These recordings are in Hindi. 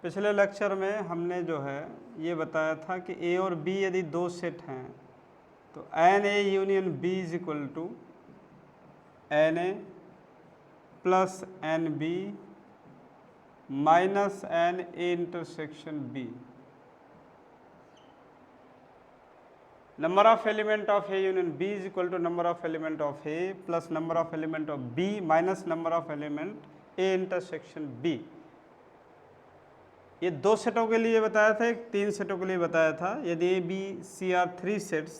पिछले लेक्चर में हमने जो है ये बताया था कि ए और बी यदि दो सेट हैं तो N A union B is equal to N A plus N B minus N A intersection B. Number of element of A union B is equal to number of element of A plus number of element of B minus number of element A intersection B. ये दो सेटों के लिए बताया था, एक तीन सेटों के लिए बताया था। यदि A B C are three sets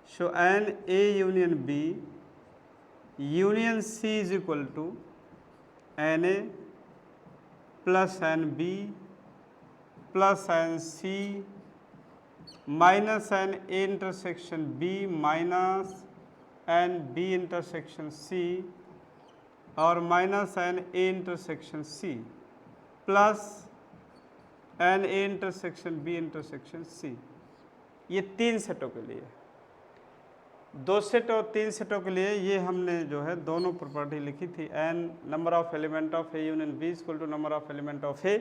so N A union B union C is equal to N A plus N B plus N C minus N A intersection B minus N B intersection C और minus N A intersection C plus N A intersection B intersection C. ये तीन सेटों के लिए, दो सेट और तीन सेटों के लिए ये हमने जो है दोनों प्रॉपर्टी लिखी थी। N number of element of A union B equal to number of element of A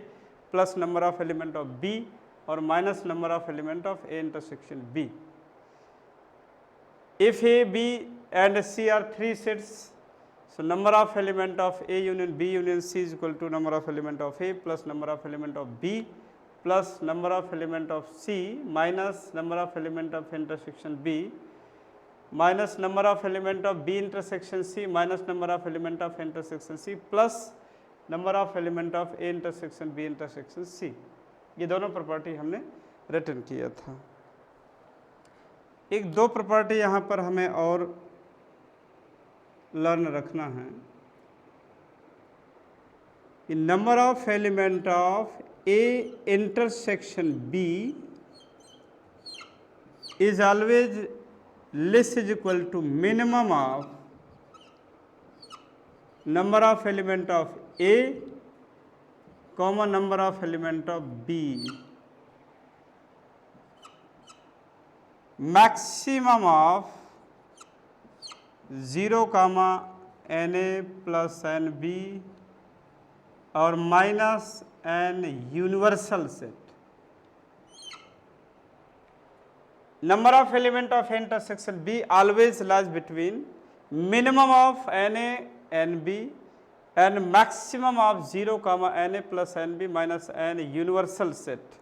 plus number of element of B और minus number of element of A intersection B. If A B and C are three sets so number of element of a union b union c is equal to number of element of a plus number of element of b plus number of element of c minus number of element of intersection b minus number of element of b intersection c minus number of element of intersection c plus number of element of a intersection b intersection c। ये दोनों प्रॉपर्टी हमने रिटर्न किया था। एक दो प्रॉपर्टी यहाँ पर हमें और लर्न रखना है कि number of element of A intersection B is always less is equal to minimum of number of element of A common number of element of B. Maximum of 0 comma N A plus N B और minus N universal set. Number of element of intersection B always lies between minimum of N A N B and maximum of 0 comma N A plus N B minus N universal set.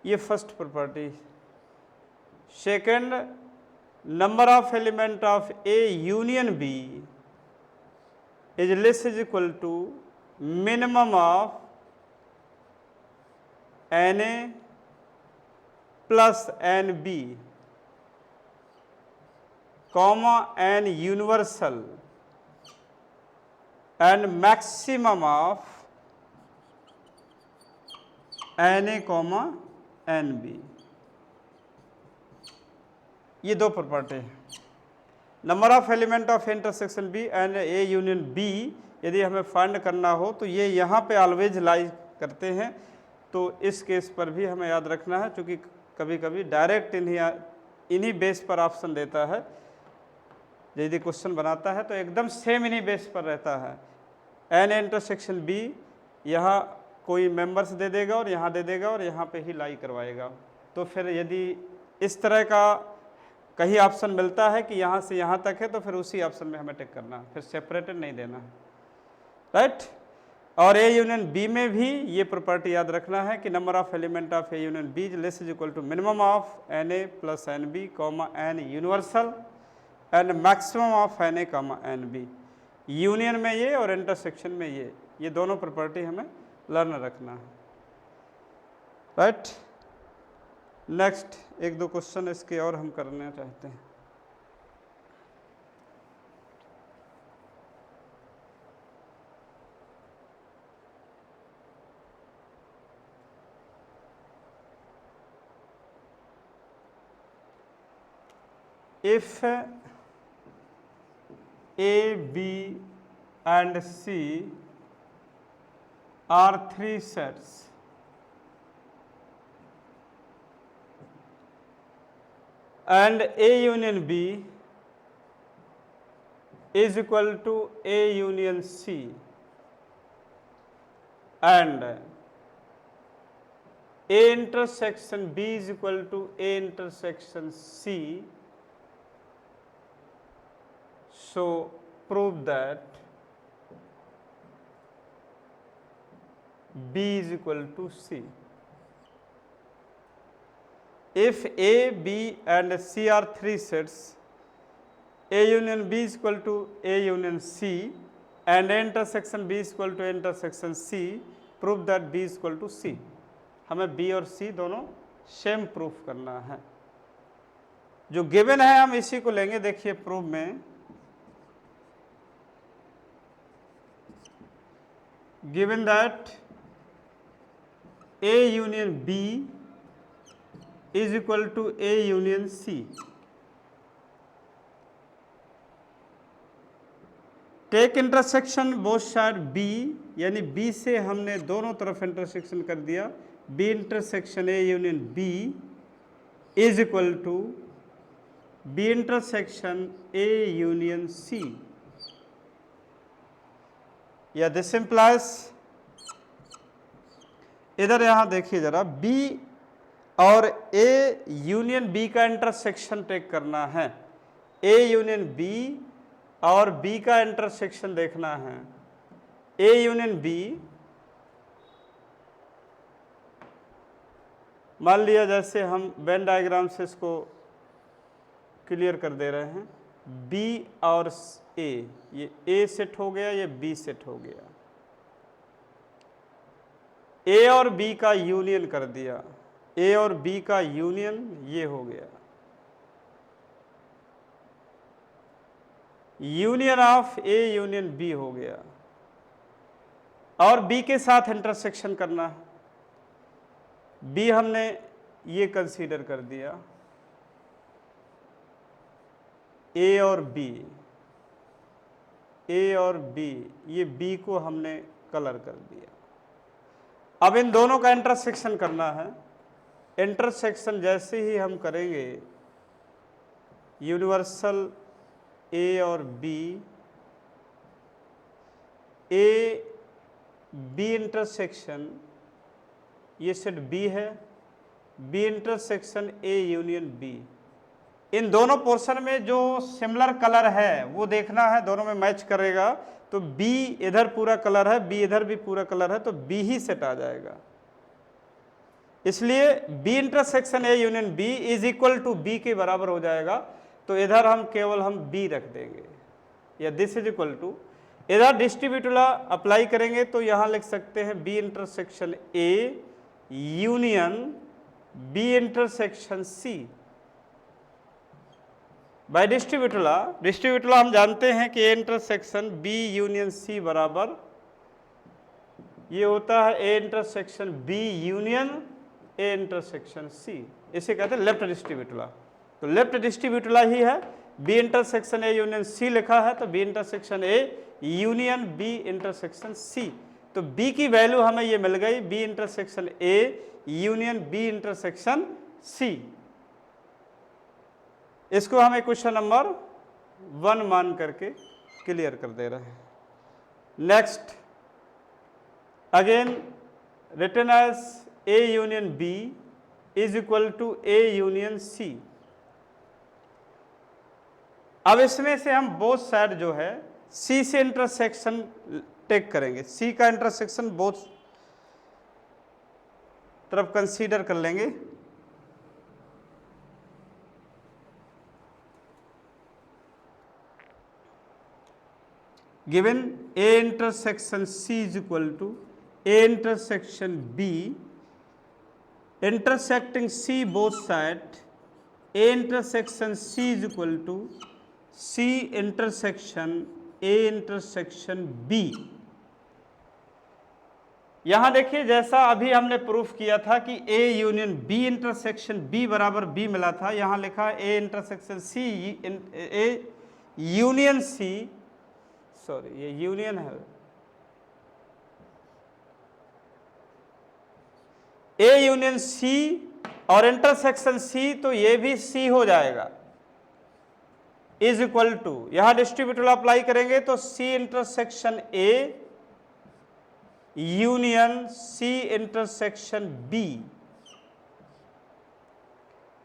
ये first property. Second, number of element of A union B is less is equal to minimum of Na plus Nb comma N universal and maximum of Na comma Nb। ये दो प्रॉपर्टी है। Number of element of intersection B and A union B यदि हमें फाइंड करना हो तो ये यहाँ पे ऑलवेज लाई करते हैं। तो इस केस पर भी हमें याद रखना है, क्योंकि कभी कभी डायरेक्ट इन्हीं बेस पर ऑप्शन देता है। यदि क्वेश्चन बनाता है तो एकदम सेम इन्हीं बेस पर रहता है। एन इंटरसेक्शन बी यहाँ कोई मेंबर्स दे देगा और यहाँ दे देगा और यहाँ पे ही लाई करवाएगा। तो फिर यदि इस तरह का कहीं ऑप्शन मिलता है कि यहाँ से यहाँ तक है तो फिर उसी ऑप्शन में हमें टिक करना है, फिर सेपरेटेड नहीं देना है, राइट। और ए यूनियन बी में भी ये प्रॉपर्टी याद रखना है कि number of element of A union B less is equal to minimum of N A plus N B comma N universal and maximum of N A comma N B. Union में ये और इंटरसेक्शन में ये दोनों प्रॉपर्टी हमें लर्न रखना है, राइट। नेक्स्ट एक दो क्वेश्चन इसके और हम करना चाहते हैं। If A, B and C are three sets and A union B is equal to A union C and A intersection B is equal to A intersection C. So prove that B is equal to C. If A, B and C are three sets, A union B is equal to A union C and A intersection B is equal to A intersection C, prove that B is equal to C. हमें B और C दोनों सेम प्रूफ करना है। जो गिवन है हम इसी को लेंगे। देखिए प्रूफ में given that A union B is equal to A union C। Take intersection both side B, यानी B से हमने दोनों तरफ इंटरसेक्शन कर दिया। B intersection A union B is equal to B intersection A union C, या दिस इंप्लाइज, इधर यहां देखिए जरा, B और A यूनियन B का इंटरसेक्शन टेक करना है। A यूनियन B और B का इंटरसेक्शन देखना है। A यूनियन B, मान लिया जैसे हम वेन डायग्राम से इसको क्लियर कर दे रहे हैं, B और A, ये A सेट हो गया, ये B सेट हो गया। A और B का यूनियन कर दिया, A और B का यूनियन ये हो गया। Union of A union B हो गया, और B के साथ इंटरसेक्शन करना है। B हमने ये कंसीडर कर दिया, A और B, A और B, ये B को हमने कलर कर दिया। अब इन दोनों का इंटरसेक्शन करना है। इंटरसेक्शन जैसे ही हम करेंगे, यूनिवर्सल A और B, A B इंटरसेक्शन, ये सेट B है, B intersection A union B। इन दोनों पोर्शन में जो सिमिलर कलर है वो देखना है, दोनों में मैच करेगा तो B इधर पूरा कलर है, B इधर भी पूरा कलर है, तो B ही सेट आ जाएगा। इसलिए B intersection A union B is equal to B के बराबर हो जाएगा। तो इधर हम केवल B रख देंगे, या दिस इज इक्वल टू, इधर डिस्ट्रीब्यूटिव अप्लाई करेंगे तो यहां लिख सकते हैं B intersection A union B intersection C। Bye distributive हम जानते हैं कि A intersection B union C बराबर ये होता है A intersection B union A intersection C। इसे कहते हैं लेफ्ट डिस्ट्रीब्यूटिव। तो लेफ्ट डिस्ट्रीब्यूटिव ही है। B intersection A union C लिखा है, तो B intersection A union B intersection C। तो B की वैल्यू हमें ये मिल गई, B intersection A union B intersection C। इसको हमें क्वेश्चन नंबर 1 मान करके क्लियर कर दे रहे हैं। Next, again written as A union B is equal to A union C। अब इसमें से हम बोथ साइड जो है C से इंटरसेक्शन टेक करेंगे, C का इंटरसेक्शन बोथ तरफ कंसीडर कर लेंगे। Given A intersection C is equal to A intersection B, intersecting C both side, A intersection C is equal to C intersection A intersection B। यहां देखिए, जैसा अभी हमने प्रूफ किया था कि A union B intersection B बराबर B मिला था, यहां लिखा A intersection C A union C, sorry ये यूनियन है, A यूनियन C और इंटरसेक्शन C, तो ये भी C हो जाएगा, इज इक्वल टू, यहां डिस्ट्रीब्यूटिव अप्लाई करेंगे तो C intersection A union C intersection B,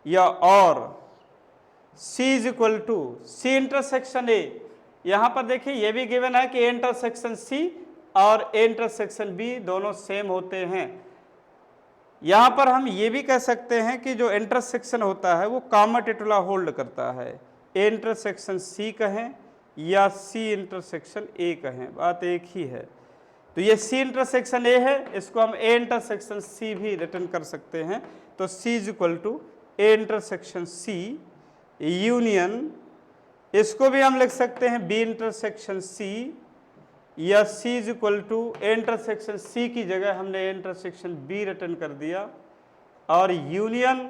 या और C is equal to C intersection A, यहां पर देखिए ये भी गिवन है कि ए इंटरसेक्शन सी और ए इंटरसेक्शन बी दोनों सेम होते हैं। यहां पर हम ये भी कह सकते हैं कि जो इंटरसेक्शन होता है वो कॉमा टिटुला होल्ड करता है, ए इंटरसेक्शन सी कहें या सी इंटरसेक्शन ए कहें, बात एक ही है। तो ये सी इंटरसेक्शन ए है, इसको हम ए इंटरसेक्शन सी भी रिटर्न कर सकते हैं। तो C is equal to A intersection C union, इसको भी हम लिख सकते हैं बी इंटरसेक्शन सी, या C is equal to A intersection C की जगह हमने ए इंटरसेक्शन बी रिटर्न कर दिया और यूनियन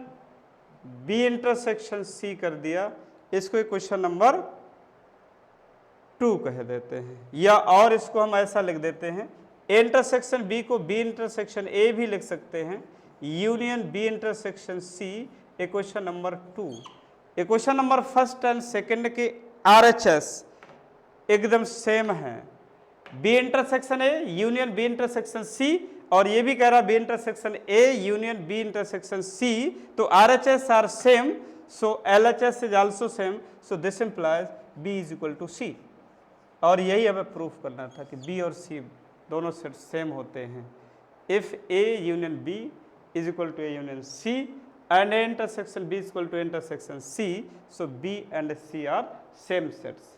बी इंटरसेक्शन सी कर दिया। इसको क्वेश्चन नंबर 2 कह देते हैं, या और इसको हम ऐसा लिख देते हैं ए इंटरसेक्शन बी को बी इंटरसेक्शन ए भी लिख सकते हैं, union B intersection C. Equation number 2, equation number first and second के RHS एकदम सेम है, B intersection A union B intersection C, और ये भी कह रहा B intersection A union B intersection C. तो RHS are same, so LHS is also same, so this implies B is equal to C. और यही हमें प्रूफ करना था कि बी और सी दोनों सेट सेम होते हैं। If A union B is equal to A union C and A intersection B is equal to intersection C, so B and C are same sets,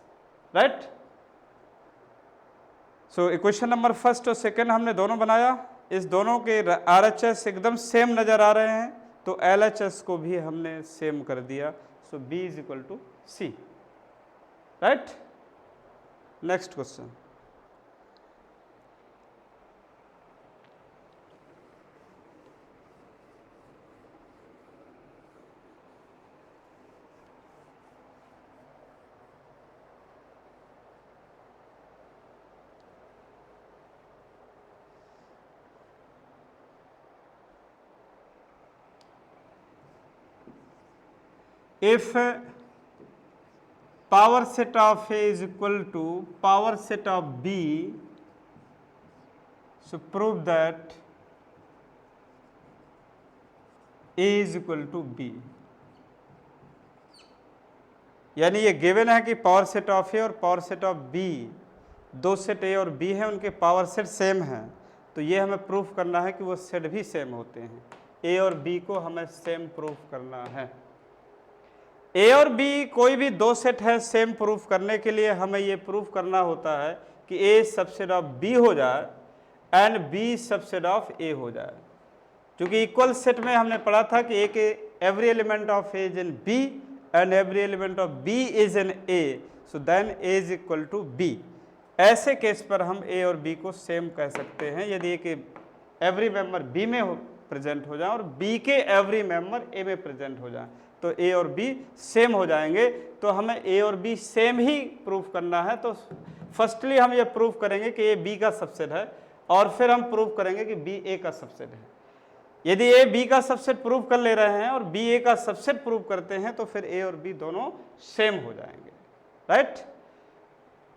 right? So equation number first और सेकंड हमने दोनों बनाया, इस दोनों के RHS एकदम सेम नजर आ रहे हैं, तो LHS को भी हमने सेम कर दिया, so B is equal to C, right? Next question. If power set of A is equal to power set of B, so prove that A is equal to B। यानी ये गिवन है कि पावर सेट ऑफ ए और पावर सेट ऑफ बी, दो सेट ए और बी है, उनके पावर सेट सेम हैं, तो ये हमें प्रूफ करना है कि वो सेट भी सेम होते हैं। ए और बी को हमें सेम प्रूफ करना है। ए और बी कोई भी दो सेट है, सेम प्रूफ करने के लिए हमें ये प्रूफ करना होता है कि ए सबसेट ऑफ बी हो जाए एंड बी सबसेट ऑफ ए हो जाए। क्योंकि इक्वल सेट में हमने पढ़ा था कि ए के every element of A is in B and every element of B is in A, so then A is equal to B. ऐसे केस पर हम ए और बी को सेम कह सकते हैं यदि ए के एवरी मेंबर बी में प्रेजेंट हो जाए और बी के एवरी मेंबर ए में प्रेजेंट हो जाए, तो ए और बी सेम हो जाएंगे। तो हमें ए और बी सेम ही प्रूफ करना है। तो फर्स्टली हम ये प्रूफ करेंगे कि ए बी का सबसेट है, और फिर हम प्रूफ करेंगे कि बी ए का सबसेट है। यदि ए बी का सबसेट प्रूफ कर ले रहे हैं और बी ए का सबसेट प्रूफ करते हैं, तो फिर ए और बी दोनों सेम हो जाएंगे, राइट।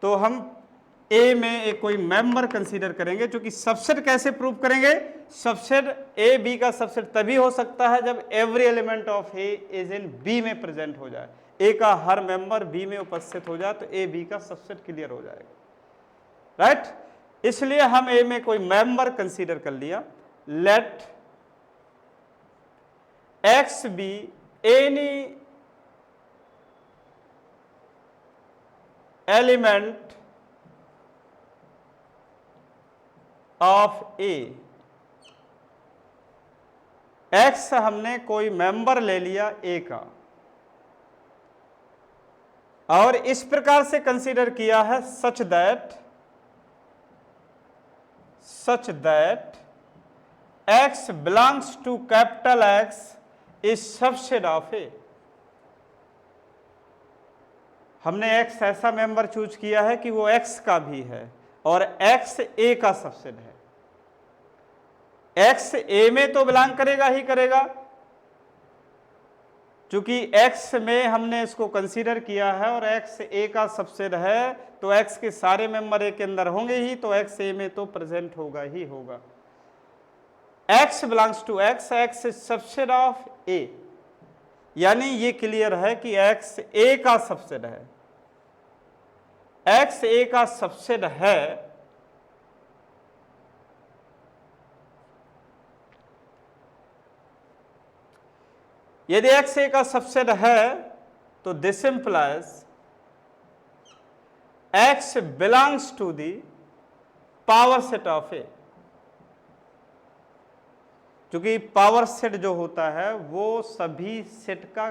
तो हम ए में एक कोई मेंबर कंसीडर करेंगे, क्योंकि सबसेट कैसे प्रूफ करेंगे, सबसेट ए बी का सबसेट तभी हो सकता है जब every element of A is in B में प्रेजेंट हो जाए, ए का हर मेंबर बी में उपस्थित हो जाए, तो ए बी का सबसेट क्लियर हो जाएगा, राइट। इसलिए हम ए में कोई मेंबर कंसीडर कर लिया। Let X be any element of A. X हमने कोई मेंबर ले लिया ए का, और इस प्रकार से कंसीडर किया है such that X belongs to capital X is subset of A. हमने एक्स ऐसा मेंबर चूज किया है कि वो एक्स का भी है और एक्स ए का सबसेट है। एक्स ए में तो बिलोंग करेगा ही करेगा, क्योंकि एक्स में हमने इसको कंसीडर किया है और एक्स ए का सबसेट है, तो एक्स के सारे मेंबर ए के अंदर होंगे ही, तो एक्स ए में तो प्रेजेंट होगा ही होगा। X belongs to X, X is subset of A. यानी ये क्लियर है कि x A का सबसेट है, x A का सबसेट है यदि x A का सबसेट है तो this implies x belongs to the power set of A। क्योंकि पावर सेट जो होता है वो सभी सेट का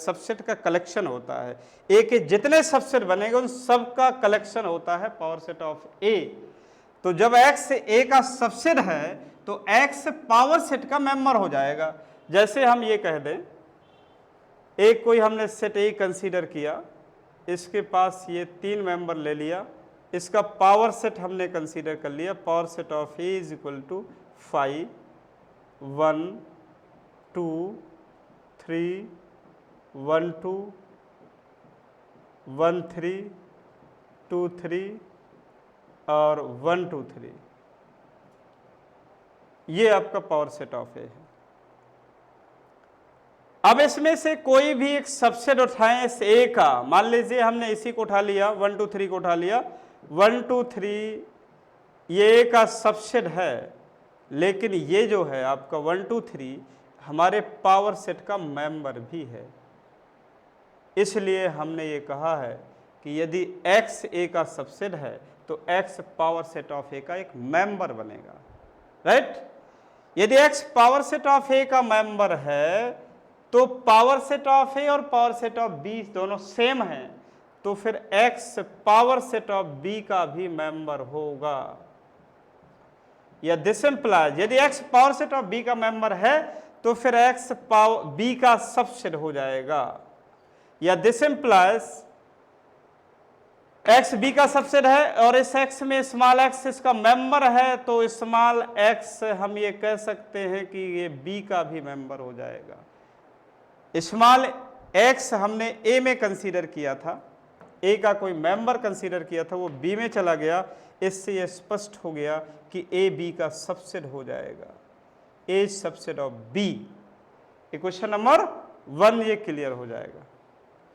सबसेट का कलेक्शन होता है, ए के जितने सबसेट बनेंगे उन सब का कलेक्शन होता है पावर सेट ऑफ ए। तो जब x ए का सबसेट है तो x पावर सेट का मेंबर हो जाएगा। जैसे हम ये कह दें, एक कोई हमने सेट ए कंसीडर किया, इसके पास ये 3 मेंबर ले लिया, इसका पावर सेट हमने कंसीडर कर लिया, power set of A is equal to 5 1 2 3 1 2 1 3 2 3 और 1 2 3। ये आपका पावर सेट ऑफ ए है। अब इसमें से कोई भी एक सबसेट उठाएं इस ए का, मान लीजिए हमने इसी को उठा लिया, 1 2 3 को उठा लिया, 1 2 3 ये ए का सबसेट है, लेकिन ये जो है आपका 1 2 3 हमारे पावर सेट का मेंबर भी है। इसलिए हमने ये कहा है कि यदि x A का सबसेट है तो x power set of A का एक मेंबर बनेगा, राइट। यदि x power set of A का मेंबर है तो पावर सेट ऑफ A और पावर सेट ऑफ B दोनों सेम हैं, तो फिर x power set of B का भी मेंबर होगा। या दिस इंप्लाइज यदि x power set of B का मेंबर है तो फिर x पावर B का सबसेट हो जाएगा। या दिस इंप्लाइज x B का सबसेट है और इस x में स्मॉल x इसका मेंबर है, तो स्मॉल x हम ये कह सकते हैं कि ये B का भी मेंबर हो जाएगा। स्मॉल x हमने A में कंसीडर किया था, A का कोई मेंबर कंसीडर किया था, वो B में चला गया, इससे यह स्पष्ट हो गया कि ए बी का सबसेट हो जाएगा, A subset of B. Equation number 1 ये क्लियर हो जाएगा।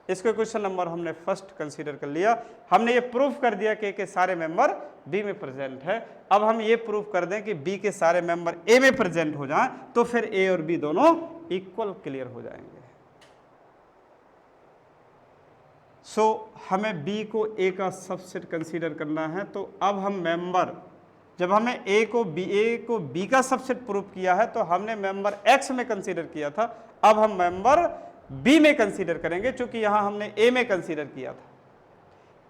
इसको इक्वेशन नंबर हमने फर्स्ट कंसीडर कर लिया। हमने ये प्रूफ कर दिया कि ए के सारे मेंबर बी में प्रेजेंट है। अब हम ये प्रूफ कर दें कि बी के सारे मेंबर ए में प्रेजेंट हो जाएं तो फिर ए और बी दोनों इक्वल क्लियर हो जाएंगे। हमें B को A का सबसेट कंसीडर करना है, तो अब हम मेंबर, जब हमें A को B का सबसेट प्रूव किया है तो हमने मेंबर X में कंसीडर किया था, अब हम मेंबर B में कंसीडर करेंगे, चूंकि यहां हमने A में कंसीडर किया था।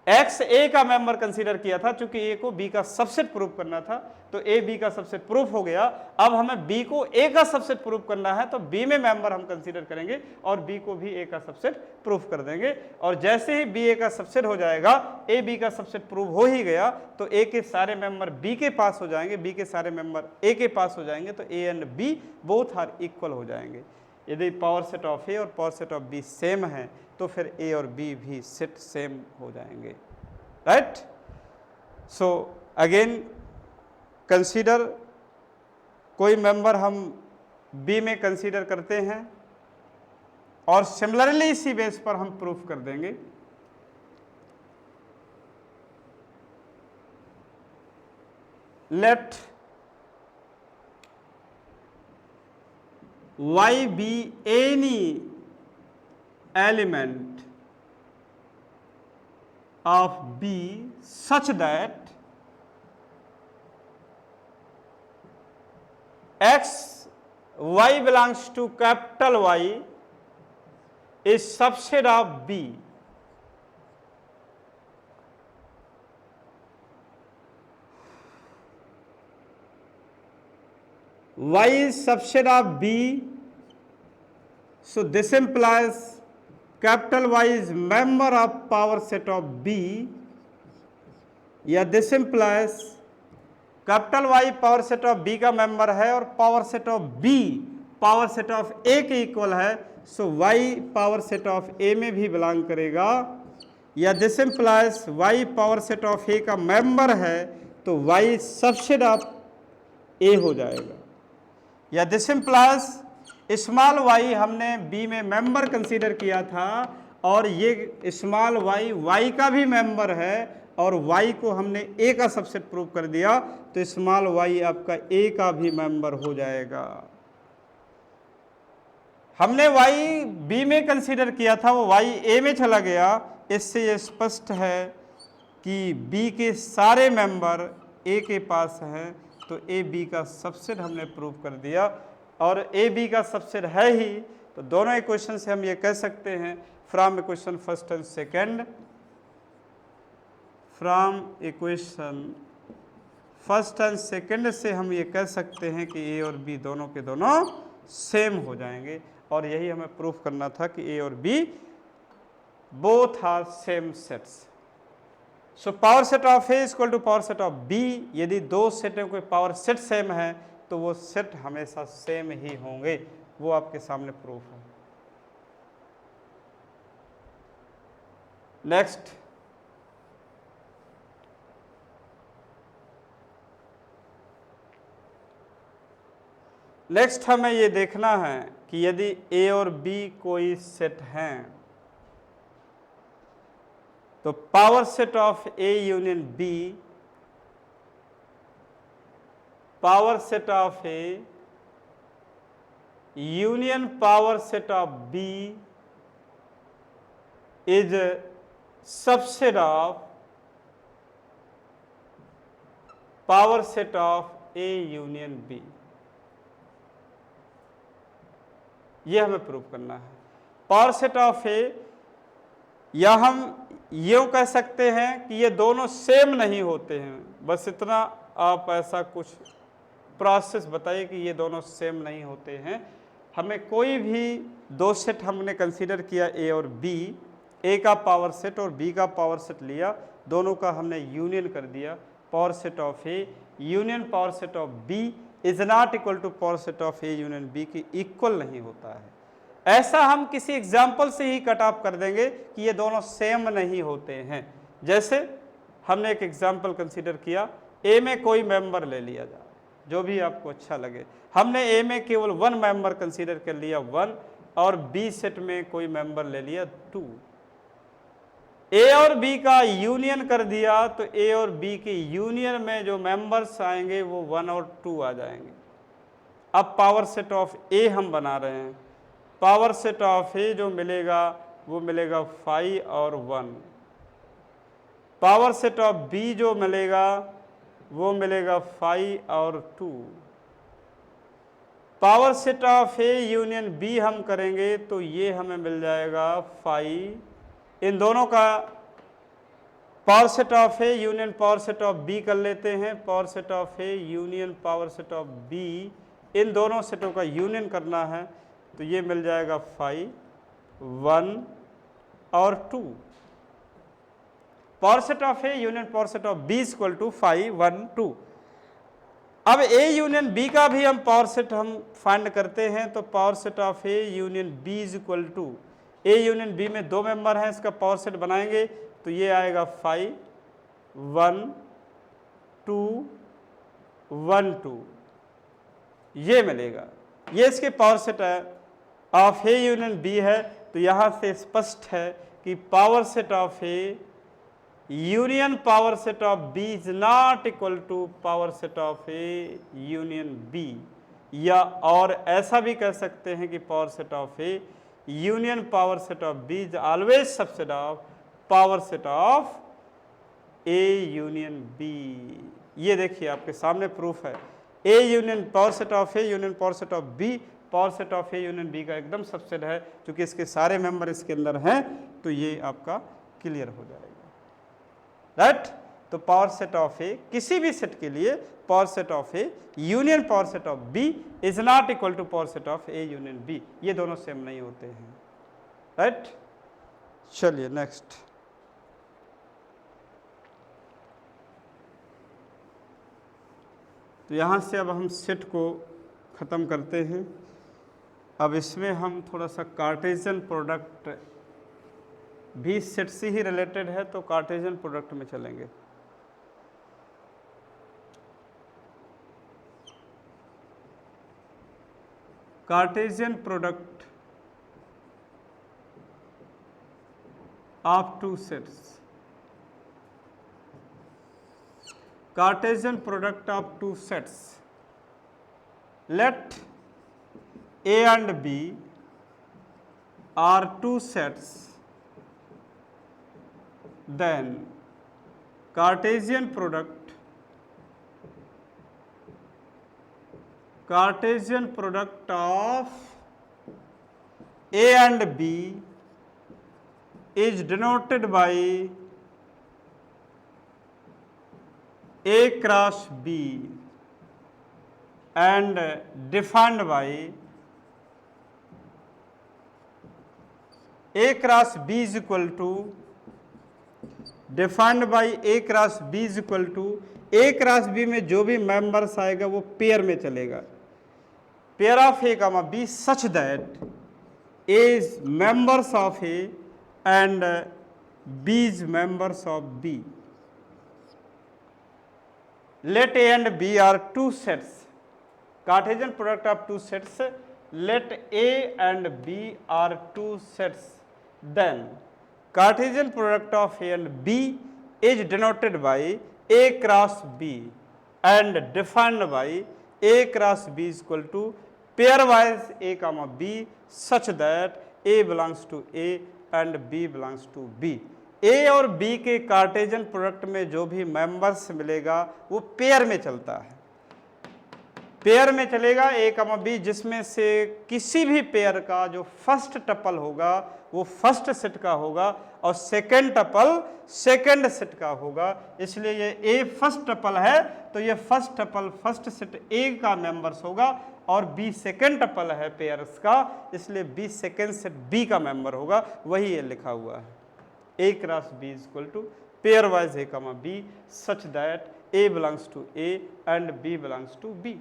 X A का मेंबर कंसीडर किया था, चूंकि A को B का सबसेट प्रूव करना था, तो A B का सबसेट प्रूफ हो गया। अब हमें B को A का सबसेट प्रूफ करना है तो B में मेंबर हम कंसीडर करेंगे और B को भी A का सबसेट प्रूफ कर देंगे। और जैसे ही B A का सबसेट हो जाएगा, A B का सबसेट प्रूफ हो ही गया, तो A के सारे मेंबर B के पास हो जाएंगे, B के सारे मेंबर A के पास हो जाएंगे, तो A and B both are equal हो जाएंगे। यदि पावर सेट ऑफ A और power set of B same है तो फिर A और B भी सेट सेम हो जाएंगे, राइट। सो अगेन कंसीडर, कोई मेंबर हम B में कंसीडर करते हैं और सिमिलरली इसी बेस पर हम प्रूफ कर देंगे। लेट y be any element of B such that x y belongs to capital Y is subset of B. Y is subset of B, so this implies capital Y is member of power set of B, या this implies capital Y power set of B का मेंबर है और power set of B power set of A के इक्वल है, सो Y power set of A में भी बिलोंग करेगा, या this implies Y power set of A का मेंबर है तो Y सबसेट ऑफ A हो जाएगा, या दिस इंप्लाइज स्मॉल वाई हमने बी में मेंबर कंसीडर किया था और ये स्मॉल वाई वाई का भी मेंबर है और वाई को हमने ए का सबसेट प्रूव कर दिया, तो स्मॉल वाई आपका ए का भी मेंबर हो जाएगा। हमने वाई बी में कंसीडर किया था, वो वाई ए में चला गया। इससे ये स्पष्ट है कि बी के सारे मेंबर ए के पास हैं, तो ए बी का सबसेट हमने प्रूव कर दिया और ए बी का सबसेट है ही, तो दोनों इक्वेशन से हम ये कह सकते हैं from equation first and second, from equation first and second से हम ये कह सकते हैं कि ए और बी दोनों के दोनों सेम हो जाएंगे। और यही हमें प्रूफ करना था कि ए और B both are same sets. So power set of A equal to power set of B. यदि दो सेटों के पावर सेट सेम है तो वो सेट हमेशा सेम ही होंगे, वो आपके सामने प्रूफ है। नेक्स्ट हमें ये देखना है कि यदि ए और बी कोई सेट हैं तो power set of A union B, power set of A union power set of B is subset of power set of A union B. ये हमें प्रूव करना है। पावर सेट ऑफ ए, या हम यूं कह सकते हैं कि ये दोनों सेम नहीं होते हैं, बस इतना आप ऐसा कुछ प्रोसेस बताइए कि ये दोनों सेम नहीं होते हैं। हमें कोई भी दो सेट हमने कंसीडर किया ए और बी, ए का पावर सेट और बी का पावर सेट लिया, दोनों का हमने यूनियन कर दिया। Power set of A union power set of B is not equal to power set of A union B की इक्वल नहीं होता है। ऐसा हम किसी एग्जाम्पल से ही कट ऑफ कर देंगे कि ये दोनों सेम नहीं होते हैं। जैसे हमने एक एग्जाम्पल कंसीडर किया, ए में कोई मेंबर ले लिया जाए, जो भी आपको अच्छा लगे। हमने ए में केवल वन मेंबर कंसीडर कर लिया 1, और बी सेट में कोई मेंबर ले लिया 2। ए और बी का यूनियन कर दिया तो ए और बी के यूनियन में जो मेंबर्स आएंगे वो 1 और 2 आ जाएंगे। अब पावर सेट ऑफ ए हम बना रहे हैं, पावर सेट ऑफ ए जो मिलेगा वो मिलेगा 5 और 1। पावर सेट ऑफ बी जो मिलेगा वो मिलेगा 5 और 2। Power set of A union B हम करेंगे तो ये हमें मिल जाएगा 5। इन दोनों का power set of A union power set of B कर लेते हैं। Power set of A union power set of B, इन दोनों सेटों का यूनियन करना है तो ये मिल जाएगा 5, 1 और 2। Power set of A union power set of B equal to 5, 1, 2। अब ए यूनियन बी का भी हम पावर सेट हम फाइंड करते हैं, तो power set of A union B is equal to, A union B में दो मेंबर हैं, इसका पावर सेट बनाएंगे तो ये आएगा 5, 1, 2, 1, 2, ये मिलेगा। ये इसके पावर सेट है ऑफ ए यूनियन बी है। तो यहाँ से स्पष्ट है कि power set of A union power set of B is not equal to power set of A union B. या और ऐसा भी कह सकते हैं कि power set of A union power set of B is always subset of power set of A union B. ये देखिए आपके सामने प्रूफ है, ए union power set of A union power set of B power set of A union B का एकदम सबसेट है। क्योंकि इसके सारे मेंबर इसके अंदर हैं तो ये आपका क्लियर हो जाएगा, राइट। तो पावर सेट ऑफ ए किसी भी सेट के लिए power set of A union power set of B is not equal to power set of A union B. ये दोनों सेम नहीं होते हैं, राइट। चलिए नेक्स्ट। तो यहाँ से अब हम सेट को ख़त्म करते हैं। अब इसमें हम थोड़ा सा कार्टेशियन प्रोडक्ट भी सेट से ही रिलेटेड है, तो कार्टेशियन प्रोडक्ट में चलेंगे। Cartesian product of two sets, Cartesian product of two sets. Let A and B are two sets, then Cartesian product of A and B is denoted by A cross B and defined by A cross B is equal to defined by A cross B is equal to A cross B में जो भी मेंबर्स आएगा वो पेयर में चलेगा, pair of A comma B such that A is members of A and B is members of B. Let A and B are two sets, Cartesian product of two sets. Let A and B are two sets, then Cartesian product of A and B is denoted by A cross B and defined by A cross B is equal to pairwise A comma B such that A belongs to A and B belongs to B. A और B के कार्टेशियन प्रोडक्ट में जो भी मेंबर्स मिलेगा वो पेयर में चलता है, पेयर में चलेगा A कमा B, जिसमें से किसी भी पेयर का जो फर्स्ट टपल होगा वो फर्स्ट सेट का होगा और सेकंड टपल सेकंड सेट का होगा। इसलिए ये A फर्स्ट टपल है तो ये first tuple first set A का मेंबर्स होगा और B सेकंड टपल है पेयर्स का, इसलिए B सेकंड सेट B का मेंबर होगा। वही ये लिखा हुआ है A cross B is equal to pairwise A comma B such that A belongs to A and B belongs to B.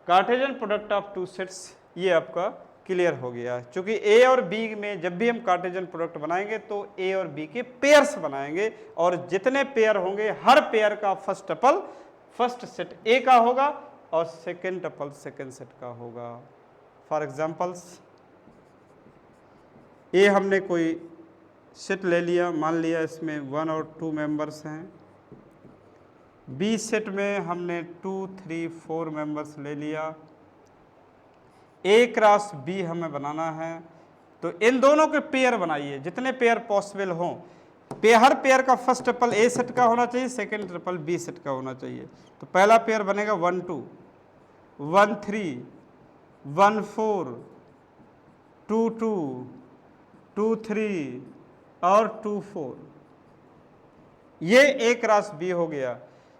Cartesian product of two sets ये आपका क्लियर हो गया है। चूंकि A और B में जब भी हम कार्टेशियन प्रोडक्ट बनाएंगे तो A और B के पेयर्स बनाएंगे और जितने पेयर होंगे हर पेयर का first tuple first set A का होगा और सेकेंड टपल सेकेंड सेट का होगा। फॉर एग्जाम्पल्स ए हमने कोई सेट ले लिया, मान लिया इसमें 1 और 2 मेंबर्स हैं। बी सेट में हमने 2, 3, 4 मेंबर्स ले लिया। ए क्रॉस बी हमें बनाना है तो इन दोनों के पेयर बनाइए, जितने पेयर पॉसिबल हों। हर पेयर का फर्स्ट टपल ए सेट का होना चाहिए, सेकेंड टपल बी सेट का होना चाहिए। तो पहला पेयर बनेगा 1, 2, 1, 3, 1, 4, 2, 2, 2, 3 और 2, 4। ये ए क्रॉस बी हो गया।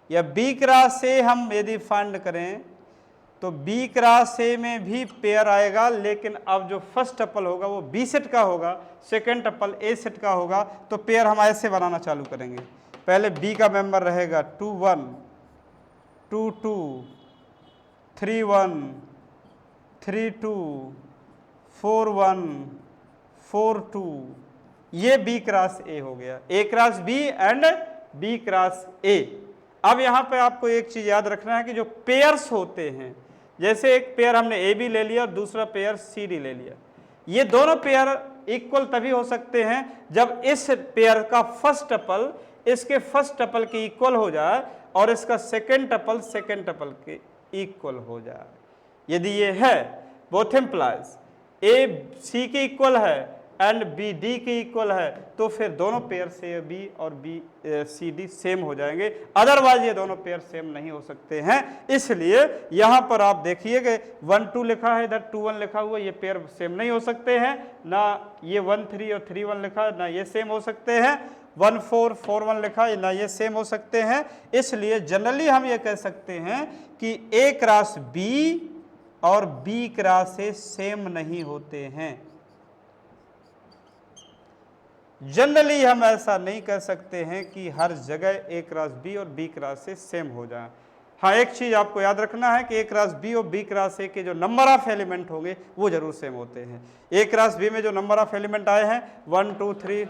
या बी क्रॉस ए हम यदि फाइंड करें तो बी क्रॉस ए में भी पेयर आएगा, लेकिन अब जो फर्स्ट टपल होगा वो बी सेट का होगा, सेकेंड टपल ए सेट का होगा। तो पेयर हम ऐसे बनाना चालू करेंगे। पहले बी का मेंबर रहेगा 2, 1, 2, 2, 3, 1, 3, 2, 4, 1, 4, 2। ये बी क्रॉस ए हो गया, A cross B and B cross A. अब यहां पे आपको एक चीज याद रखना है कि जो पेयर्स होते हैं, जैसे एक पेयर हमने ए बी ले लिया और दूसरा पेयर सी डी ले लिया, ये दोनों पेयर इक्वल तभी हो सकते हैं जब इस पेयर का फर्स्ट टपल इसके फर्स्ट टपल के इक्वल हो जाए और इसका सेकेंड टपल के इक्वल हो जाए। यदि ये है बोथ एम्प्लाइज ए सी के इक्वल है एंड बी डी के इक्वल है तो फिर दोनों पेयर से बी और बी सी डी सेम हो जाएंगे, अदरवाइज ये दोनों पेयर सेम नहीं हो सकते हैं। इसलिए यहां पर आप देखिएगा 1, 2 लिखा है, इधर 2, 1 लिखा हुआ, ये पेयर सेम नहीं हो सकते हैं। ना ये 1, 3 और 3, 1 लिखा है, ना ये सेम हो सकते हैं। 1, 4, 4, 1 लिखा है, ना ये सेम हो सकते हैं। इसलिए जनरली हम ये कह सकते हैं कि ए क्रॉस बी और बी क्रॉस ए सेम नहीं होते हैं। जनरली हम ऐसा नहीं कह सकते हैं कि हर जगह ए क्रॉस बी और बी क्रॉस ए सेम हो जाए। हाँ, एक चीज आपको याद रखना है कि ए क्रॉस बी और बी क्रॉस ए के जो नंबर ऑफ एलिमेंट होंगे वो जरूर सेम होते हैं। ए क्रॉस बी में जो नंबर ऑफ एलिमेंट आए हैं 1, 2, 3,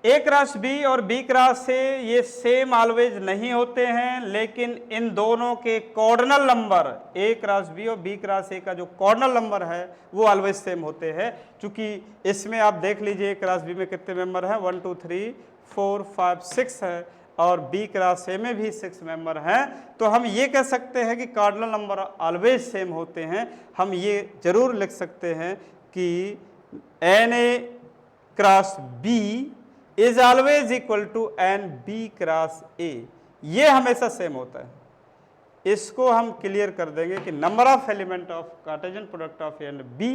ए क्रॉस बी और बी क्रॉस ए ये सेम ऑलवेज नहीं होते हैं, लेकिन इन दोनों के cardinal number A cross B और बी क्रॉस ए का जो कॉर्डिनल नंबर है वो ऑलवेज सेम होते हैं। क्योंकि इसमें आप देख लीजिए ए क्रॉस बी में कितने मेंबर हैं, 1 2 3 4 5 6 है, और बी क्रॉस ए में भी 6 मेंबर हैं। तो हम ये कह सकते हैं कि कार्डिनल नंबर ऑलवेज सेम होते हैं। हम ये जरूर लिख सकते हैं कि n A cross B is always equal to n B cross A, ये हमेशा सेम होता है। इसको हम क्लियर कर देंगे कि number of element of Cartesian product of A and B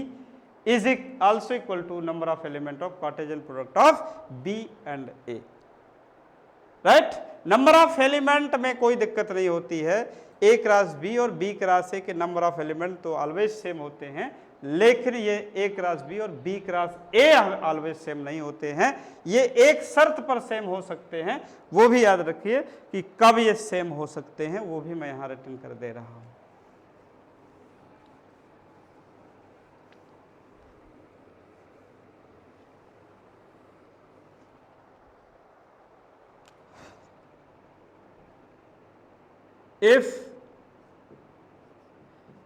is also equal to number of element of Cartesian product of B and A. Right, number of element में कोई दिक्कत नहीं होती है। ए क्रॉस बी और बी क्रॉस ए के नंबर ऑफ एलिमेंट तो ऑलवेज सेम होते हैं, लेकिन ये ए क्रॉस बी और B cross A always same नहीं होते हैं। ये एक शर्त पर सेम हो सकते हैं, वो भी याद रखिए कि कब ये सेम हो सकते हैं, वो भी मैं यहां रिटर्न कर दे रहा हूं। If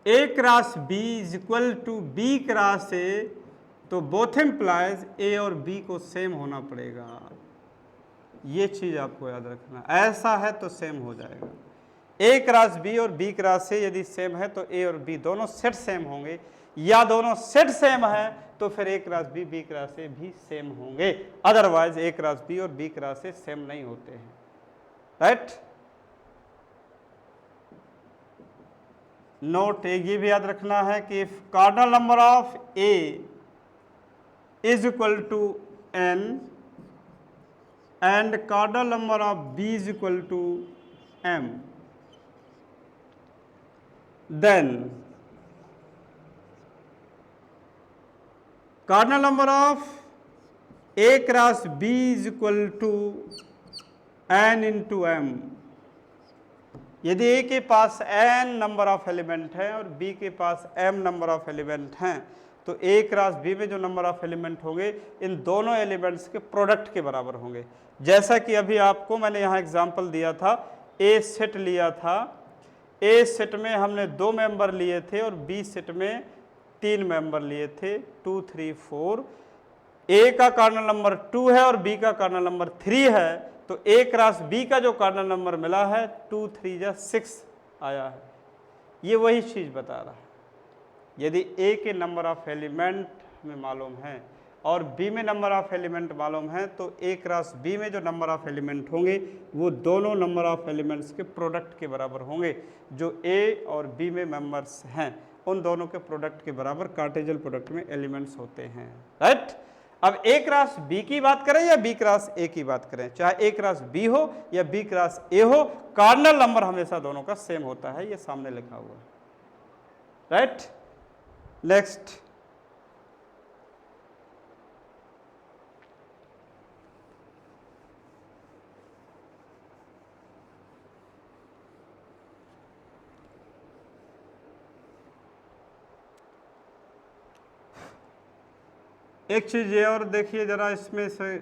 A cross B is equal to B cross A, तो बोथ एम्प्लाइज A और B को सेम होना पड़ेगा। ये चीज आपको याद रखना, ऐसा है तो सेम हो जाएगा। A क्रॉस B और B क्रॉस A यदि सेम है तो A और B दोनों सेट सेम होंगे, या दोनों सेट सेम है तो फिर A cross B B cross A भी सेम होंगे। अदरवाइज A क्रॉस B और B क्रॉस A सेम नहीं होते हैं। राइट, नोट ये भी याद रखना है कि if cardinal number of A is equal to n and cardinal number of B is equal to m, then cardinal number of A cross B is equal to n into m. यदि ए के पास n नंबर ऑफ एलिमेंट है और b के पास m नंबर ऑफ एलिमेंट हैं, तो a क्रॉस b में जो नंबर ऑफ एलिमेंट होंगे इन दोनों एलिमेंट्स के प्रोडक्ट के बराबर होंगे। जैसा कि अभी आपको मैंने यहाँ एग्जांपल दिया था, a सेट लिया था, a सेट में हमने 2 मेंबर लिए थे और b सेट में 3 मेंबर लिए थे, 2 3 4। a का कार्डिनल नंबर 2 है और b का कार्डिनल नंबर 3 है, तो A क्रॉस B का जो कार्डिनल नंबर मिला है 2 3 जा 6 आया है। ये वही चीज़ बता रहा है। यदि A के नंबर ऑफ एलिमेंट में मालूम है और B में नंबर ऑफ एलिमेंट मालूम है, तो A क्रॉस B में जो नंबर ऑफ एलिमेंट होंगे वो दोनों नंबर ऑफ एलिमेंट्स के प्रोडक्ट के बराबर होंगे। जो A और B में मेंबर्स हैं उन दोनों के प्रोडक्ट के बराबर कार्टेशियन प्रोडक्ट में एलिमेंट्स होते हैं। राइट, अब A क्रॉस B की बात करें या B क्रॉस A की बात करें, चाहे A क्रॉस B हो या B क्रॉस A हो, कार्डिनल नंबर हमेशा दोनों का सेम होता है, ये सामने लिखा हुआ है। राइट, नेक्स्ट, एक चीज़ ये और देखिए ज़रा, इसमें से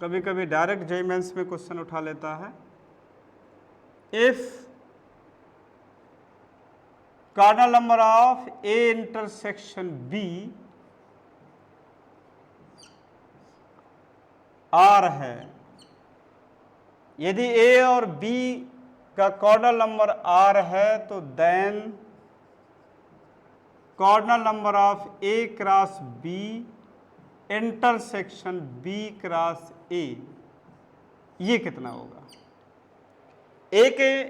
कभी कभी डायरेक्ट जेईई मेंस में क्वेश्चन उठा लेता है। If cardinal number of A intersection B R है, यदि ए और बी का कार्डिनल नंबर आर है, तो then cardinal number of A cross B intersection B cross A, ये कितना होगा? ए के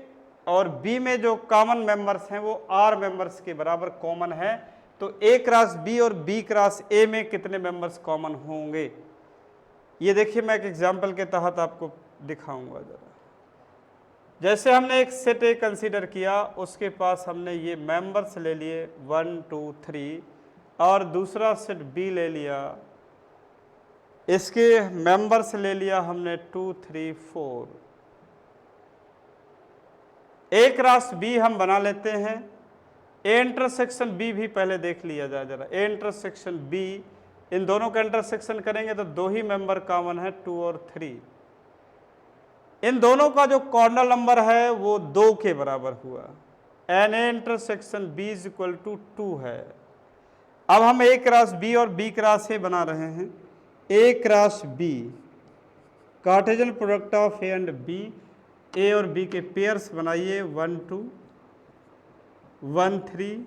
और बी में जो कॉमन मेंबर्स हैं वो आर मेंबर्स के बराबर कॉमन है, तो ए क्रॉस बी और बी क्रॉस ए में कितने मेंबर्स कॉमन होंगे? ये देखिए, मैं एक एग्जांपल के तहत आपको दिखाऊंगा जरा। जैसे हमने एक सेट ए कंसीडर किया, उसके पास हमने ये मेंबर्स ले लिए 1 2 3 और दूसरा सेट बी ले लिया, इसके मेंबर्स ले लिया हमने 2 3 4। ए क्रॉस बी हम बना लेते हैं, ए इंटरसेक्शन बी भी पहले देख लिया जाए जरा। ए इंटरसेक्शन बी इन दोनों का इंटरसेक्शन करेंगे तो दो ही मेंबर कॉमन है, 2 और 3। इन दोनों का जो कॉर्नर नंबर है वो 2 के बराबर हुआ। N A intersection B is equal to 2 है। अब हम ए क्रॉस बी और बी क्रॉस ए बना रहे हैं। A cross B, Cartesian product of A and B, A और बी के पेयर्स बनाइए, 1 2, 1 3,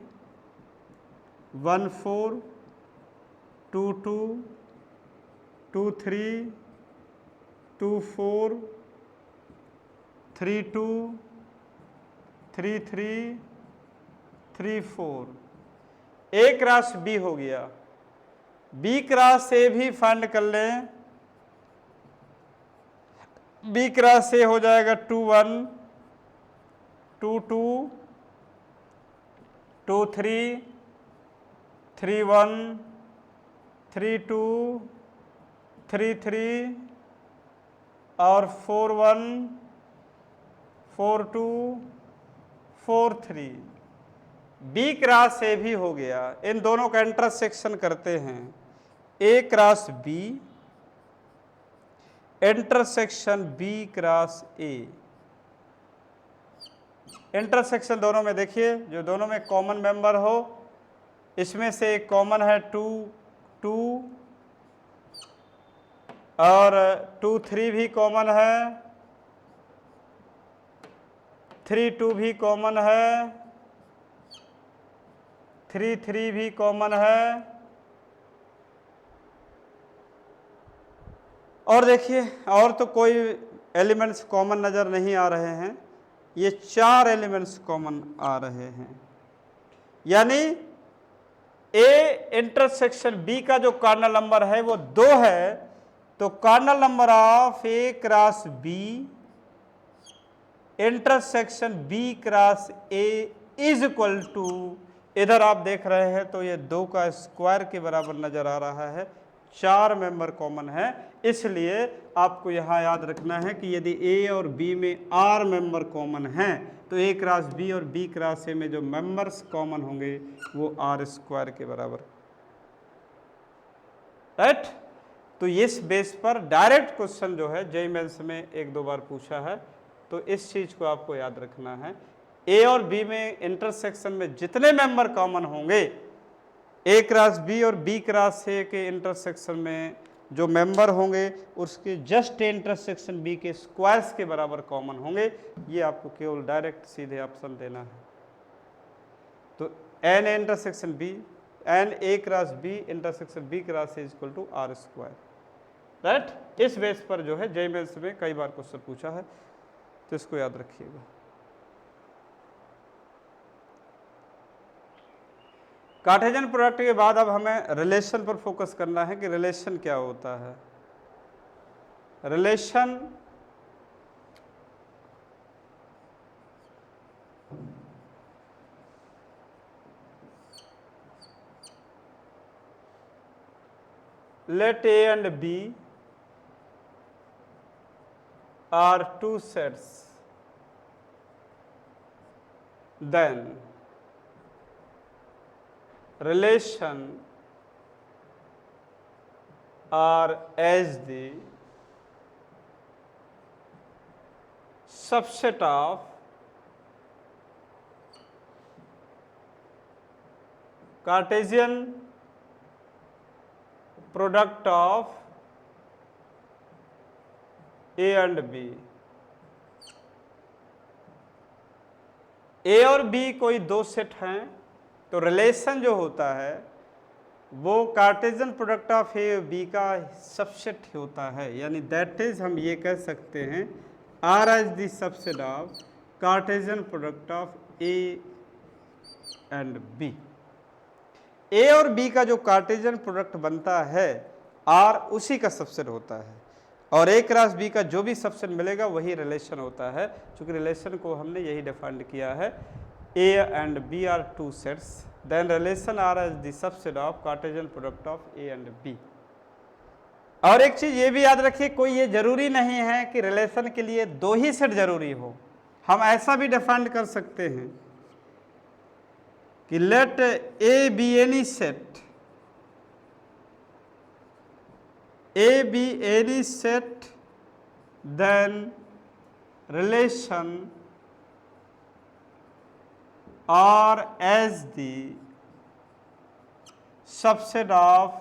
1 4, 2 2, 2 3, 2 4, 3 2, 3 3, 3 4। ए क्रॉस बी हो गया। बी क्रॉस ए भी फाइंड कर लें। बी क्रॉस ए हो जाएगा 2 1, 2 2, 2 3, 3 1, 3 2, 3 3 और 4 1, 4 2, 4 3। बी क्रॉस ए भी हो गया। इन दोनों का इंटरसेक्शन करते हैं। A cross B intersection B cross A. Intersection दोनों में देखिए, जो दोनों में कॉमन मेंबर हो, इसमें से एक कॉमन है 2 2 और 2 3 भी कॉमन है, 3 2 भी कॉमन है, 3 3 भी कॉमन है। और देखिए, और तो कोई एलिमेंट्स कॉमन नज़र नहीं आ रहे हैं। ये 4 एलिमेंट्स कॉमन आ रहे हैं। यानी ए इंटरसेक्शन बी का जो कार्नल नंबर है वो 2 है, तो cardinal number of A cross B intersection B cross A is equal to, इधर आप देख रहे हैं तो ये 2 का स्क्वायर के बराबर नजर आ रहा है। 4 मेंबर कॉमन है, इसलिए आपको यहाँ याद रखना है कि यदि ए और बी में आर मेंबर कॉमन हैं तो ए क्रॉस बी और बी क्रॉस ए में जो मेंबर्स कॉमन होंगे वो आर स्क्वायर के बराबर, राइट। तो इस बेस पर डायरेक्ट क्वेश्चन जो है जेईई मेंस में 1-2 बार पूछा है, तो इस चीज़ को आपको याद रखना है। ए और बी में इंटरसेक्शन में जितने मेंबर कॉमन होंगे, ए क्रॉस बी और बी क्रॉस ए के इंटरसेक्शन में जो मेंबर होंगे उसके जस्ट इंटरसेक्शन बी के स्क्वायर्स के बराबर कॉमन होंगे। ये आपको केवल डायरेक्ट सीधे ऑप्शन देना है। तो n intersection B, n A cross B intersection B cross A is equal to R square, right. इस बेस पर जो है जेईई मेंस में कई बार क्वेश्चन पूछा है, तो इसको याद रखिएगा। कार्टेशियन प्रोडक्ट के बाद अब हमें रिलेशन पर फोकस करना है कि रिलेशन क्या होता है। Relation let A and B are 2 sets, then relation are as the subset of Cartesian product of A and B। ए और बी कोई 2 सेट हैं, तो रिलेशन जो होता है वो कार्टेशियन प्रोडक्ट ऑफ ए और बी का सबसेट होता है। यानी दैट इज, हम ये कह सकते हैं, R as the subset of Cartesian product of A and B. A और बी का जो कार्टेशियन प्रोडक्ट बनता है आर उसी का सबसेट होता है, और ए क्रॉस बी का जो भी सबसेट मिलेगा वही रिलेशन होता है। चूंकि रिलेशन को हमने यही डिफाइन किया है, A and B are 2 sets, then relation R as the subset of Cartesian product of A and B. और एक चीज ये भी याद रखिए, कोई ये जरूरी नहीं है कि रिलेशन के लिए 2 ही सेट जरूरी हो। हम ऐसा भी डिफाइन कर सकते हैं कि let A be any set A be any set, then relation R as the subset of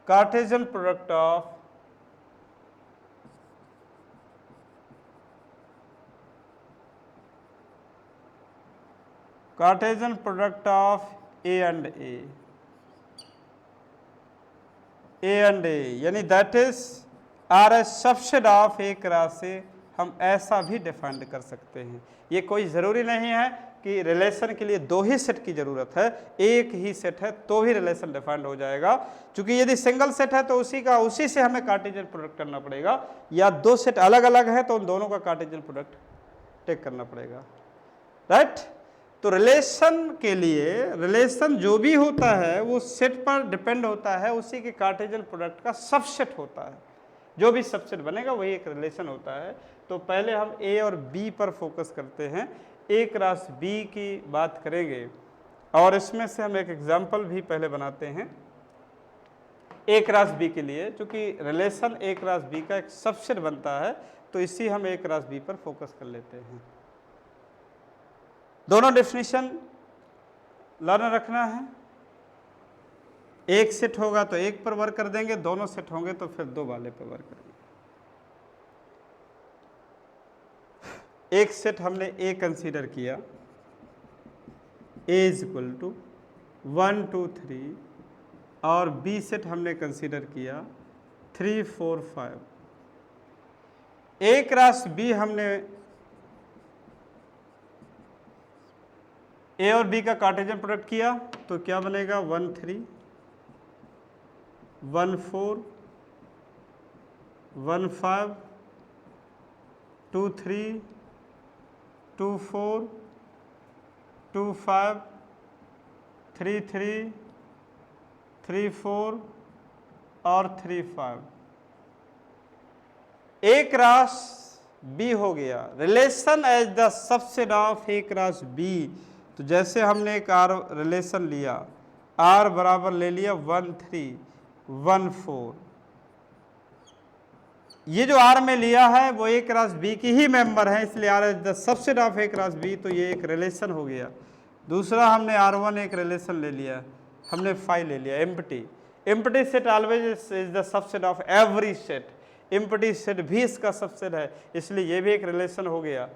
Cartesian product of A and A, यानी that is R A subset of A cross A, हम ऐसा भी डिफाइन कर सकते हैं। ये कोई ज़रूरी नहीं है कि रिलेशन के लिए दो ही सेट की ज़रूरत है, एक ही सेट है तो भी रिलेशन डिफाइंड हो जाएगा। क्योंकि यदि सिंगल सेट है तो उसी से हमें कार्टेशियन प्रोडक्ट करना पड़ेगा, या दो सेट अलग अलग है तो उन दोनों का कार्टेशियन प्रोडक्ट टेक करना पड़ेगा, राइट। तो रिलेशन के लिए रिलेशन जो भी होता है वो सेट पर डिपेंड होता है, उसी के कार्टेशियन प्रोडक्ट का सबसेट होता है। जो भी सबसेट बनेगा वही एक रिलेशन होता है। तो पहले हम ए और बी पर फोकस करते हैं, ए क्रॉस बी की बात करेंगे, और इसमें से हम एक एग्जाम्पल भी पहले बनाते हैं ए क्रॉस बी के लिए। चूंकि रिलेशन ए क्रॉस बी का एक सबसेट बनता है तो इसी हम ए क्रॉस बी पर फोकस कर लेते हैं। दोनों डेफिनेशन लर्न रखना है, एक सेट होगा तो एक पर वर्क कर देंगे, दोनों सेट होंगे तो फिर दो वाले पर वर्क करेंगे। एक सेट हमने ए कंसीडर किया, ए इज इक्वल टू 1 2 3, और बी सेट हमने कंसीडर किया 3 4 5। ए क्रॉस बी हमने ए और बी का कार्टेशियन प्रोडक्ट किया तो क्या बनेगा 1 3 1 4 1 5 2 3 2 4 2 5 3 3 3 4 और 3 5। ए क्रॉस बी हो गया, relation as the subset of A cross B. तो जैसे हमने एक आर रिलेशन लिया, आर बराबर ले लिया 1 3 1 4, ये जो आर में लिया है वो ए क्रॉस बी की ही मेंबर है, इसलिए R is the subset of A cross B, तो ये एक रिलेशन हो गया। दूसरा हमने R1 एक रिलेशन ले लिया, हमने 5 ले लिया empty set always is the subset of every set, empty set भी इसका सबसेट है, इसलिए ये भी एक रिलेशन हो गया।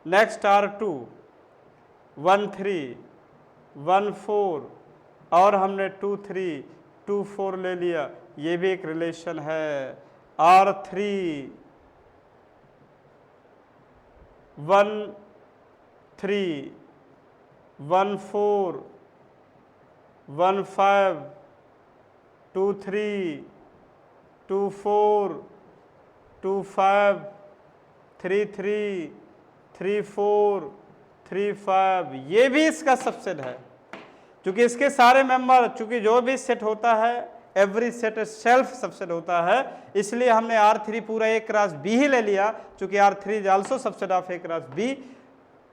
नेक्स्ट R2 1 3 1 4, और हमने 2 3 2 4 ले लिया, ये भी एक रिलेशन है। R3 1 3 1 4 1 5 2 3 2 4 2 5 3 3 3 4 3 5, ये भी इसका सबसेट है। क्योंकि इसके सारे मेंबर, चूंकि जो भी सेट होता है एवरी सेट सेल्फ सबसेट होता है, इसलिए हमने R3 पूरा ए क्रॉस बी ही ले लिया, चूंकि R3 is also subset of A cross B,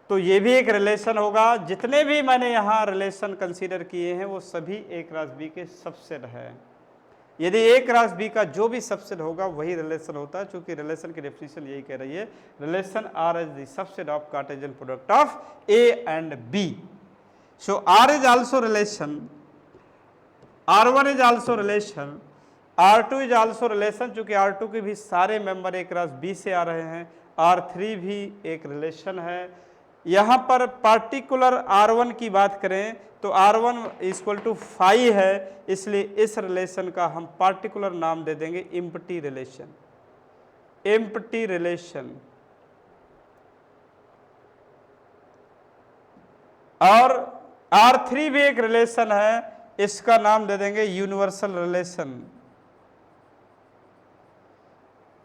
तो ये भी एक रिलेशन होगा। जितने भी मैंने यहाँ रिलेशन कंसीडर किए हैं वो सभी ए क्रॉस बी के सबसेट है। यदि ए क्रॉस बी का जो भी सबसेट होगा वही रिलेशन होता है, चूंकि रिलेशन की डेफिनेशन यही कह रही है, relation R is the subset of Cartesian product of A and B. So R is also relation, R1 is also relation, R2 is also relation, चूंकि R2 के भी सारे मेंबर ए क्रॉस बी से आ रहे हैं, R3 भी एक रिलेशन है। यहाँ पर पार्टिकुलर R1 की बात करें तो R1 इक्वल टू 5 है, इसलिए इस रिलेशन का हम पार्टिकुलर नाम दे देंगे एम्प्टी रिलेशन, एम्प्टी रिलेशन। और R3 भी एक रिलेशन है, इसका नाम दे देंगे universal relation,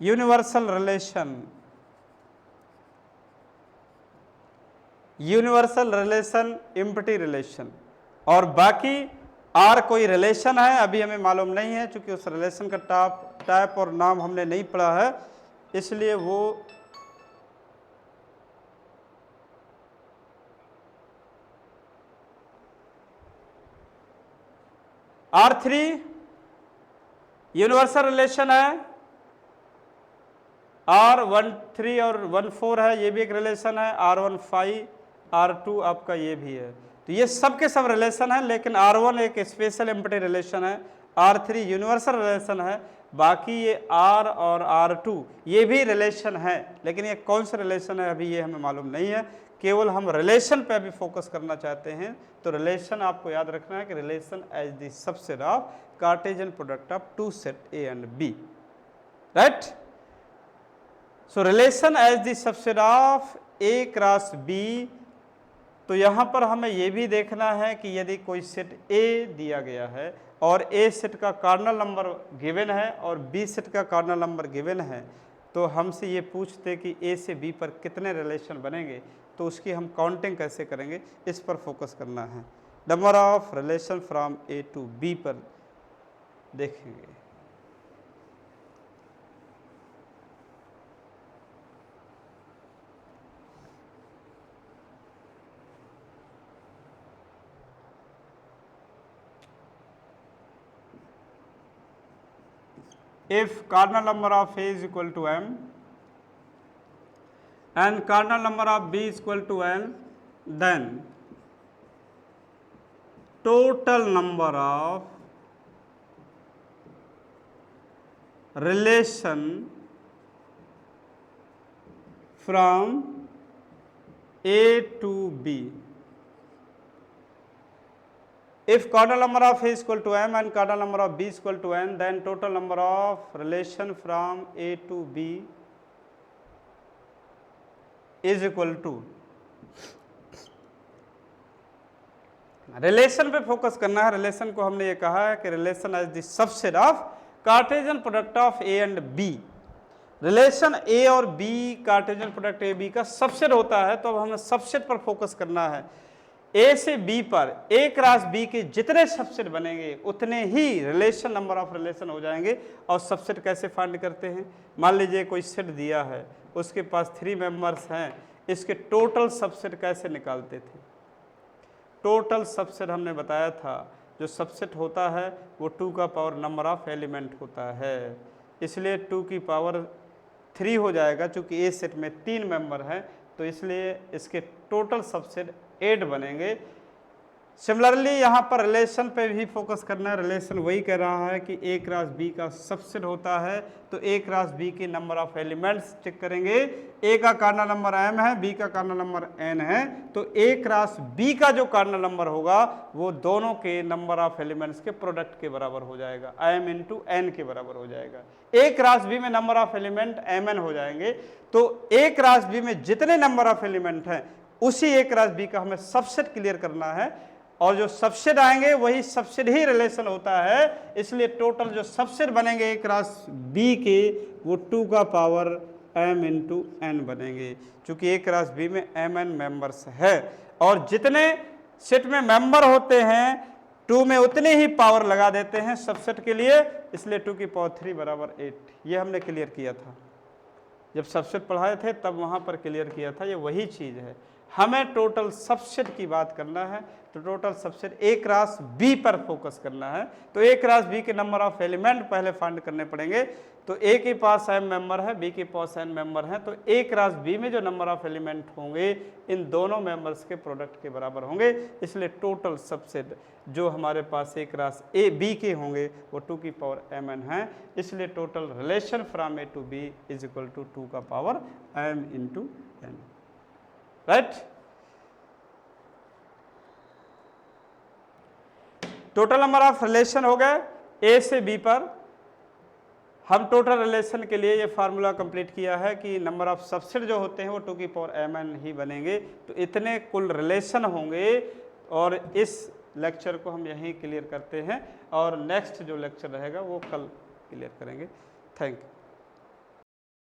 universal relation, universal relation empty relation. और बाकी आर कोई रिलेशन है अभी हमें मालूम नहीं है, क्योंकि उस रिलेशन का टाइप और नाम हमने नहीं पढ़ा है, इसलिए वो R3 यूनिवर्सल रिलेशन है, R13 और 14 है, ये भी एक रिलेशन है, R15 R2 आपका ये भी है। तो ये सब के सब रिलेशन है, लेकिन R1 एक स्पेशल एम्प्टी रिलेशन है, R3 यूनिवर्सल रिलेशन है, बाकी ये R और R2 ये भी रिलेशन है, लेकिन ये कौन सा रिलेशन है अभी ये हमें मालूम नहीं है। केवल हम रिलेशन पे अभी फोकस करना चाहते हैं। तो रिलेशन आपको याद रखना है कि relation as the subset of Cartesian product of two set A and B, right. So relation as the subset of A cross B. तो यहाँ पर हमें ये भी देखना है कि यदि कोई सेट ए दिया गया है और ए सेट का कार्डिनल नंबर गिवन है और बी सेट का कार्डिनल नंबर गिवन है, तो हमसे ये पूछते कि ए से बी पर कितने रिलेशन बनेंगे, तो उसकी हम काउंटिंग कैसे करेंगे, इस पर फोकस करना है। Number of relation from A to B पर देखेंगे। If cardinal number of A is equal to m and cardinal number of B is equal to n, then total number of relation from A to B. If cardinal number of A is equal to m and cardinal number of B is equal to n, then total number of relation from A to B is equal to, relation पे फोकस करना है। रिलेशन को हमने ये कहा है कि relation as the subset of Cartesian product of A and B. Relation A और B Cartesian product A B का सबसेट होता है, तो अब हमें सबसेट पर फोकस करना है। ए से बी पर ए क्रॉस बी के जितने सबसेट बनेंगे उतने ही रिलेशन नंबर ऑफ रिलेशन हो जाएंगे। और सबसेट कैसे फाइंड करते हैं, मान लीजिए कोई सेट दिया है, उसके पास 3 मेंबर्स हैं, इसके टोटल सबसेट कैसे निकालते थे। टोटल सबसेट हमने बताया था, जो सबसेट होता है वो 2 का पावर नंबर ऑफ एलिमेंट होता है, इसलिए 2 की पावर 3 हो जाएगा। चूँकि ए सेट में 3 मेंबर हैं, तो इसलिए इसके टोटल सबसेट 8 बनेंगे। सिमिलरली यहाँ पर रिलेशन पे भी फोकस करना है। रिलेशन वही कह रहा है कि ए क्रॉस बी का सबसेट होता है, तो ए क्रॉस बी के नंबर ऑफ एलिमेंट्स चेक करेंगे। ए का कार्डिनल नंबर m है, बी का कार्डिनल नंबर n है, तो ए क्रॉस बी का जो कार्डिनल नंबर होगा वो दोनों के नंबर ऑफ एलिमेंट्स के प्रोडक्ट के बराबर हो जाएगा, m इंटू n के बराबर हो जाएगा। ए क्रॉस बी में नंबर ऑफ एलिमेंट mn हो जाएंगे, तो ए क्रॉस बी में जितने नंबर ऑफ एलिमेंट हैं उसी ए क्रॉस बी का हमें सबसेट क्लियर करना है, और जो सबसेट आएंगे वही सबसेट ही रिलेशन होता है। इसलिए टोटल जो सबसेट बनेंगे ए क्रॉस बी के वो 2 का पावर m इंटू n बनेंगे, क्योंकि ए क्रॉस बी में mn मेंबर्स है और जितने सेट में मेंबर होते हैं 2 में उतने ही पावर लगा देते हैं सबसेट के लिए, इसलिए 2 की पावर 3 बराबर 8। ये हमने क्लियर किया था जब सबसेट पढ़ाए थे, तब वहाँ पर क्लियर किया था। ये वही चीज़ है, हमें टोटल सबसेट की बात करना है, तो total subset A cross B पर फोकस करना है। तो ए क्रॉस बी के नंबर ऑफ एलिमेंट पहले फाइंड करने पड़ेंगे। तो ए के पास m मेंबर है, बी के पास n मेंबर है, तो ए क्रॉस बी में जो नंबर ऑफ एलिमेंट होंगे इन दोनों मेंबर्स के प्रोडक्ट के बराबर होंगे। इसलिए टोटल सबसेट जो हमारे पास ए क्रॉस ए बी के होंगे वो 2 की पावर mn है। इसलिए total relation from A to B is equal to 2 का power m into n, right. Total number of relation हो गए ए से बी पर। हम टोटल रिलेशन के लिए ये फार्मूला कंप्लीट किया है कि नंबर ऑफ सबसेट जो होते हैं वो 2 की पावर mn ही बनेंगे, तो इतने कुल रिलेशन होंगे। और इस लेक्चर को हम यहीं क्लियर करते हैं और नेक्स्ट जो लेक्चर रहेगा वो कल क्लियर करेंगे। Thank you.